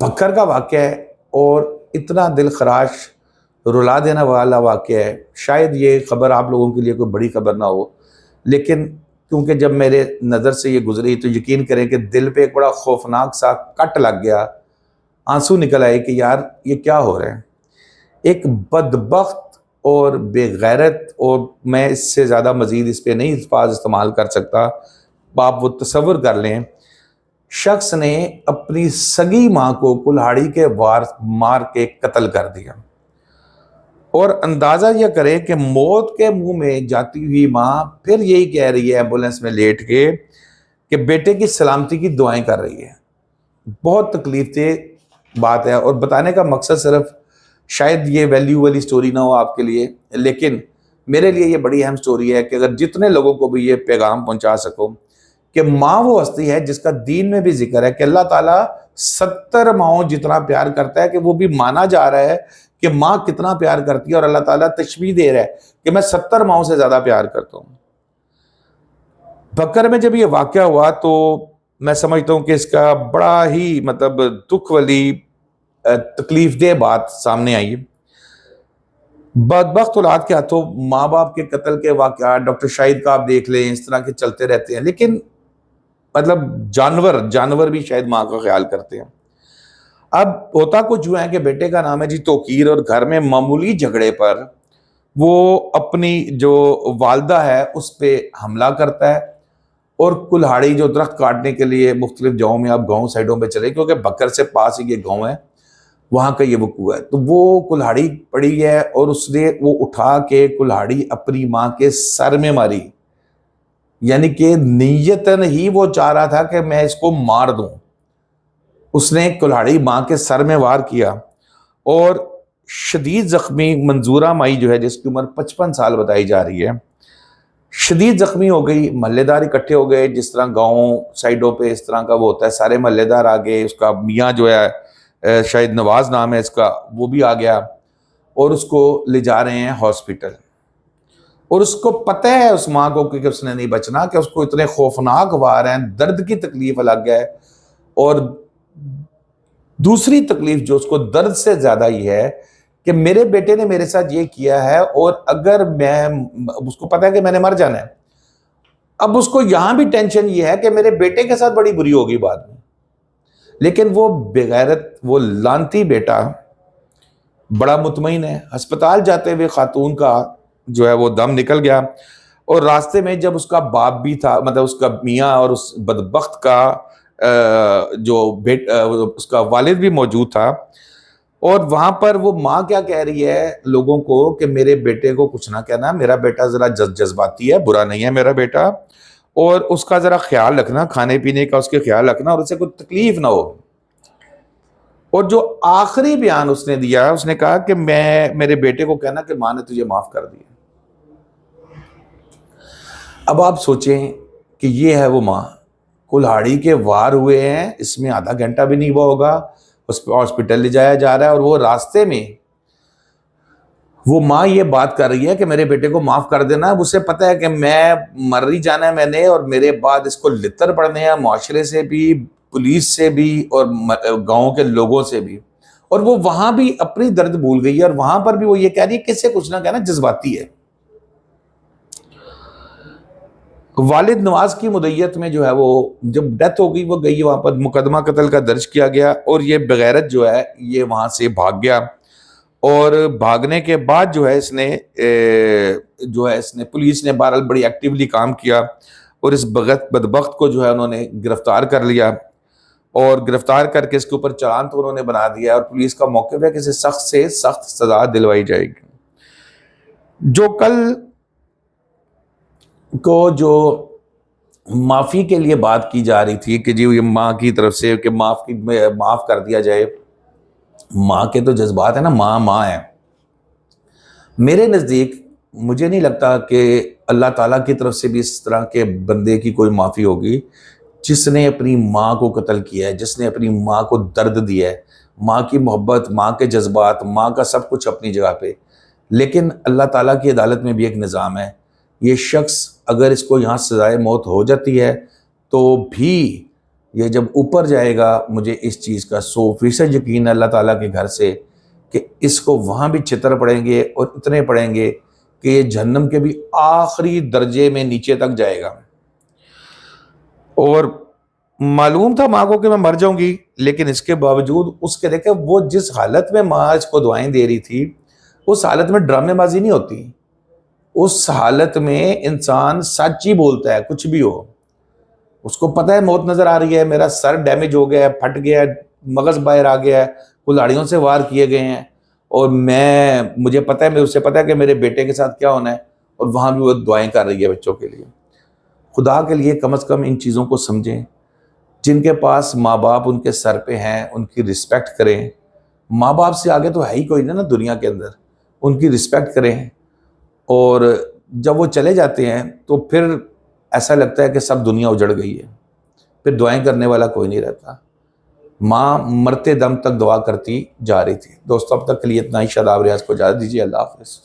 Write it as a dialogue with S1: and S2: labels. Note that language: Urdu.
S1: بکر کا واقعہ ہے اور اتنا دل خراش رلا دینے والا واقعہ ہے. شاید یہ خبر آپ لوگوں کے لیے کوئی بڑی خبر نہ ہو، لیکن کیونکہ جب میرے نظر سے یہ گزری تو یقین کریں کہ دل پہ ایک بڑا خوفناک سا کٹ لگ گیا. آنسو نکل آئے کہ یار یہ کیا ہو رہا ہے. ایک بدبخت اور بے غیرت، اور میں اس سے زیادہ مزید اس پہ نہیں الفاظ استعمال کر سکتا، آپ وہ تصور کر لیں، شخص نے اپنی سگی ماں کو کلہاڑی کے وار مار کے قتل کر دیا. اور اندازہ یہ کرے کہ موت کے منہ میں جاتی ہوئی ماں پھر یہی کہہ رہی ہے ایمبولینس میں لیٹ کے کہ بیٹے کی سلامتی کی دعائیں کر رہی ہے. بہت تکلیف دہ بات ہے، اور بتانے کا مقصد صرف شاید یہ ویلیو والی سٹوری نہ ہو آپ کے لیے، لیکن میرے لیے یہ بڑی اہم سٹوری ہے کہ اگر جتنے لوگوں کو بھی یہ پیغام پہنچا سکو کہ ماں وہ ہستی ہے جس کا دین میں بھی ذکر ہے کہ اللہ تعالیٰ 70 ماؤں جتنا پیار کرتا ہے، کہ وہ بھی مانا جا رہا ہے کہ ماں کتنا پیار کرتی ہے، اور اللہ تعالیٰ تشبیہ دے رہا ہے کہ میں 70 ماؤں سے زیادہ پیار کرتا ہوں. بکر میں جب یہ واقعہ ہوا تو میں سمجھتا ہوں کہ اس کا بڑا ہی دکھ والی تکلیف دہ بات سامنے آئی. بدبخت اولاد کے ہاتھوں ماں باپ کے قتل کے واقعات ڈاکٹر شاہد کا آپ دیکھ لیں، اس طرح کے چلتے رہتے ہیں. لیکن جانور بھی شاید ماں کا خیال کرتے ہیں. اب ہوتا کچھ جو ہے کہ بیٹے کا نام ہے جی توقیر، اور گھر میں معمولی جھگڑے پر وہ اپنی جو والدہ ہے اس پہ حملہ کرتا ہے، اور کلہاڑی جو درخت کاٹنے کے لیے مختلف جاؤں میں، آپ گاؤں سائڈوں پہ چلے کیونکہ بکر سے پاس ہی یہ گاؤں ہے، وہاں کا یہ وقوع ہے، تو وہ کلہاڑی پڑی ہے اور اس نے وہ اٹھا کے کلہاڑی اپنی ماں کے سر میں ماری. یعنی کہ نیتاً ہی وہ چاہ رہا تھا کہ میں اس کو مار دوں. اس نے کلہاڑی ماں کے سر میں وار کیا، اور شدید زخمی منظورہ مائی جو ہے جس کی عمر 55 سال بتائی جا رہی ہے، شدید زخمی ہو گئی. محلے دار اکٹھے ہو گئے، جس طرح گاؤں سائڈوں پہ اس طرح کا وہ ہوتا ہے، سارے محلے دار آ گئے. اس کا میاں جو ہے شاید نواز نام ہے اس کا، وہ بھی آ گیا، اور اس کو لے جا رہے ہیں ہاسپٹل. اور اس کو پتہ ہے اس ماں کو کہ اس نے نہیں بچنا، کہ اس کو اتنے خوفناک وار ہیں، درد کی تکلیف الگ ہے. اور دوسری تکلیف جو اس کو درد سے زیادہ ہی ہے کہ میرے بیٹے نے میرے ساتھ یہ کیا ہے، اور اگر میں اس کو پتا ہے کہ میں نے مر جانا ہے، اب اس کو یہاں بھی ٹینشن یہ ہے کہ میرے بیٹے کے ساتھ بڑی بری ہوگی بعد میں. لیکن وہ بغیرت، وہ لانتی بیٹا بڑا مطمئن ہے. ہسپتال جاتے ہوئے خاتون کا جو ہے وہ دم نکل گیا، اور راستے میں جب اس کا باپ بھی تھا، اس کا میاں اور اس بدبخت کا جو اس کا والد بھی موجود تھا. اور وہاں پر وہ ماں کیا کہہ رہی ہے لوگوں کو کہ میرے بیٹے کو کچھ نہ کہنا، میرا بیٹا ذرا جذباتی ہے، برا نہیں ہے میرا بیٹا، اور اس کا ذرا خیال رکھنا، کھانے پینے کا اس کے خیال رکھنا، اور اسے کوئی تکلیف نہ ہو. اور جو آخری بیان اس نے دیا، اس نے کہا کہ میں میرے بیٹے کو کہنا کہ ماں نے تجھے معاف کر دیا. اب آپ سوچیں کہ یہ ہے وہ ماں، کلہاڑی کے وار ہوئے ہیں، اس میں آدھا گھنٹہ بھی نہیں ہوا ہوگا، اس پہ ہاسپٹل لے جایا جا رہا ہے، اور وہ راستے میں وہ ماں یہ بات کر رہی ہے کہ میرے بیٹے کو معاف کر دینا. اب اسے پتہ ہے کہ میں مر ہی جانا ہے میں نے، اور میرے بعد اس کو لتر پڑنے ہیں معاشرے سے بھی، پولیس سے بھی، اور گاؤں کے لوگوں سے بھی. اور وہ وہاں بھی اپنی درد بھول گئی ہے، اور وہاں پر بھی وہ یہ کہہ رہی ہے کہ اس سے کچھ نہ کہنا، جذباتی ہے. والد نواز کی مدیت میں جو ہے وہ جب ڈیتھ ہو گئی، وہ گئی وہاں پر، مقدمہ قتل کا درج کیا گیا، اور یہ بغیرت جو ہے یہ وہاں سے بھاگ گیا. اور بھاگنے کے بعد جو ہے اس نے پولیس نے بہرحال بڑی ایکٹیولی کام کیا، اور اس بدبخت کو جو ہے انہوں نے گرفتار کر لیا، اور گرفتار کر کے اس کے اوپر چالان تو انہوں نے بنا دیا، اور پولیس کا موقف ہے کہ اسے سخت سے سخت سزا دلوائی جائے گی. جو کل کو جو معافی کے لیے بات کی جا رہی تھی کہ جی یہ ماں کی طرف سے کہ معاف کر دیا جائے، ماں کے تو جذبات ہیں نا، ماں ہے. میرے نزدیک مجھے نہیں لگتا کہ اللہ تعالیٰ کی طرف سے بھی اس طرح کے بندے کی کوئی معافی ہوگی جس نے اپنی ماں کو قتل کیا ہے، جس نے اپنی ماں کو درد دیا ہے. ماں کی محبت، ماں کے جذبات، ماں کا سب کچھ اپنی جگہ پہ، لیکن اللہ تعالیٰ کی عدالت میں بھی ایک نظام ہے. یہ شخص اگر اس کو یہاں سزائے موت ہو جاتی ہے تو بھی یہ جب اوپر جائے گا مجھے اس چیز کا 100% یقین ہے اللہ تعالیٰ کے گھر سے کہ اس کو وہاں بھی چھتر پڑیں گے اور اتنے پڑیں گے کہ یہ جہنم کے بھی آخری درجے میں نیچے تک جائے گا۔ اور معلوم تھا ماں کو کہ میں مر جاؤں گی، لیکن اس کے باوجود اس کے دیکھیں وہ جس حالت میں ماں اس کو دعائیں دے رہی تھی، اس حالت میں ڈرامے بازی نہیں ہوتی، اس حالت میں انسان سچ ہی بولتا ہے کچھ بھی ہو۔ اس کو پتہ ہے موت نظر آ رہی ہے، میرا سر ڈیمیج ہو گیا ہے، پھٹ گیا ہے، مغز باہر آ گیا ہے، کلاڑیوں سے وار کیے گئے ہیں، اور مجھے پتہ ہے، اسے پتہ ہے کہ میرے بیٹے کے ساتھ کیا ہونا ہے، اور وہاں بھی وہ دعائیں کر رہی ہے بچوں کے لیے۔ خدا کے لیے کم از کم ان چیزوں کو سمجھیں۔ جن کے پاس ماں باپ ان کے سر پہ ہیں ان کی رسپیکٹ کریں، ماں باپ سے آگے تو ہے ہی کوئی نا دنیا کے اندر، ان کی رسپیکٹ کریں۔ اور جب وہ چلے جاتے ہیں تو پھر ایسا لگتا ہے کہ سب دنیا اجڑ گئی ہے، پھر دعائیں کرنے والا کوئی نہیں رہتا۔ ماں مرتے دم تک دعا کرتی جا رہی تھی۔ دوستو اب تک کے لیے اتنا ہی، شاداب ریاض کو اجازت دیجیے، اللہ حافظ۔